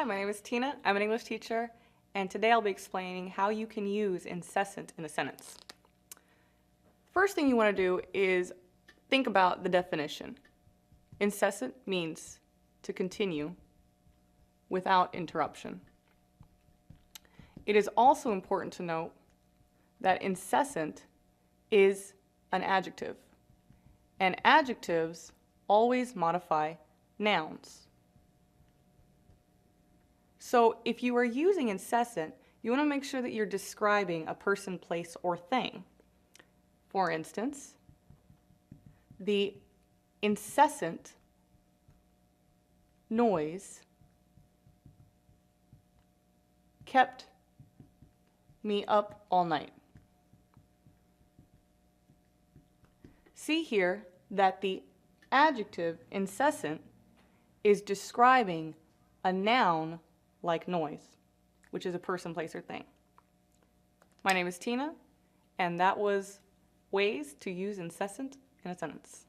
my name is Tina. I'm an English teacher, and today I'll be explaining how you can use incessant in a sentence. First thing you want to do is think about the definition. Incessant means to continue without interruption. It is also important to note that incessant is an adjective, and adjectives always modify nouns. So if you are using incessant, you want to make sure that you're describing a person, place, or thing. For instance, the incessant noise kept me up all night. See here that the adjective incessant is describing a noun like noise, which is a person, place, or thing. My name is Tina, and that was ways to use incessant in a sentence.